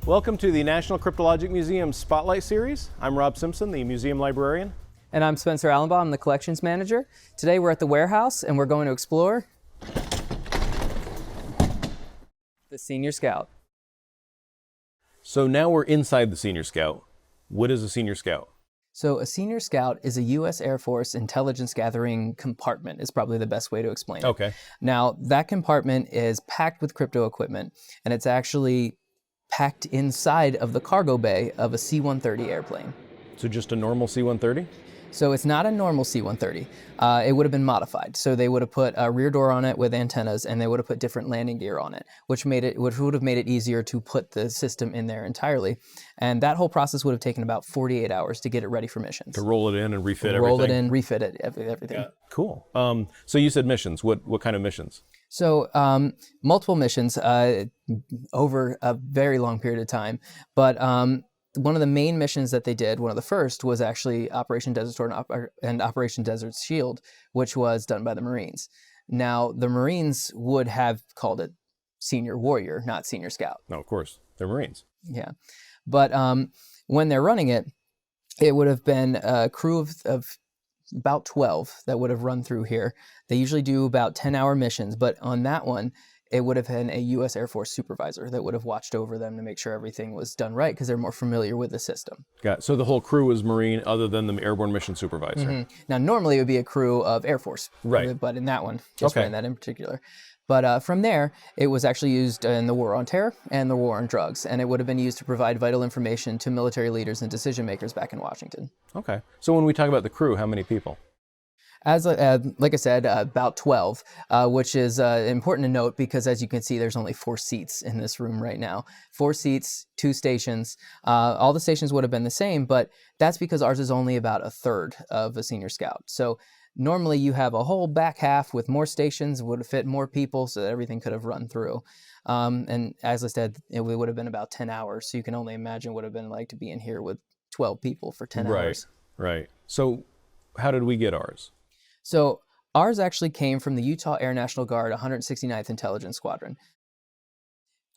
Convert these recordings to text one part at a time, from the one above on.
Welcome to the National Cryptologic Museum Spotlight Series. I'm Rob Simpson, the museum librarian. And I'm Spencer Allenbaugh, I'm the collections manager. Today we're at the warehouse and we're going to explore the Senior Scout. So now we're inside the Senior Scout. What is a Senior Scout? So a Senior Scout is a U.S. Air Force intelligence gathering compartment is probably the best way to explain it. Okay. Now that compartment is packed with crypto equipment and it's actually packed inside of the cargo bay of a C-130 airplane. So just a normal C-130? So it's not a normal C-130. It would have been modified. So they would have put a rear door on it with antennas, and they would have put different landing gear on it, which would have made it easier to put the system in there entirely. And that whole process would have taken about 48 hours to get it ready for missions. To roll it in and refit everything? Roll it in, refit it, everything. Yeah. Cool. So you said missions. What kind of missions? So multiple missions over a very long period of time, but one of the main missions that they did, one of the first, was actually Operation Desert Storm and Operation Desert Shield, which was done by the Marines. Now, the Marines would have called it Senior Warrior, not Senior Scout. No, of course. They're Marines. Yeah. But when they're running it, it would have been a crew of about 12 that would have run through here. They usually do about 10-hour missions, but on that one, it would have been a U.S. Air Force supervisor that would have watched over them to make sure everything was done right because they're more familiar with the system. Got it. So the whole crew was Marine other than the airborne mission supervisor. Mm-hmm. Now, normally it would be a crew of Air Force, right? But in that one, just in that in particular. But from there, it was actually used in the War on Terror and the War on Drugs, and it would have been used to provide vital information to military leaders and decision makers back in Washington. Okay. So when we talk about the crew, how many people? As like I said, about 12, which is important to note because as you can see, there's only 4 seats in this room right now. 4 seats, 2 stations. All the stations would have been the same, but that's because ours is only about a third of a Senior Scout. So normally you have a whole back half with more stations, would have fit more people so that everything could have run through. And as I said, it would have been about 10 hours. So you can only imagine what it would have been like to be in here with 12 people for 10 hours. Right. So how did we get ours? So ours actually came from the Utah Air National Guard 169th Intelligence Squadron.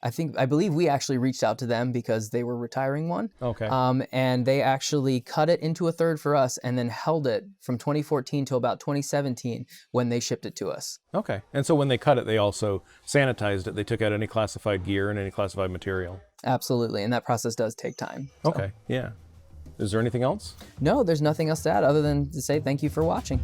I believe we actually reached out to them because they were retiring one. Okay. And they actually cut it into a third for us and then held it from 2014 till about 2017 when they shipped it to us. Okay. And so when they cut it, they also sanitized it. They took out any classified gear and any classified material. Absolutely. And that process does take time. So. Okay. Yeah. Is there anything else? No, there's nothing else to add other than to say thank you for watching.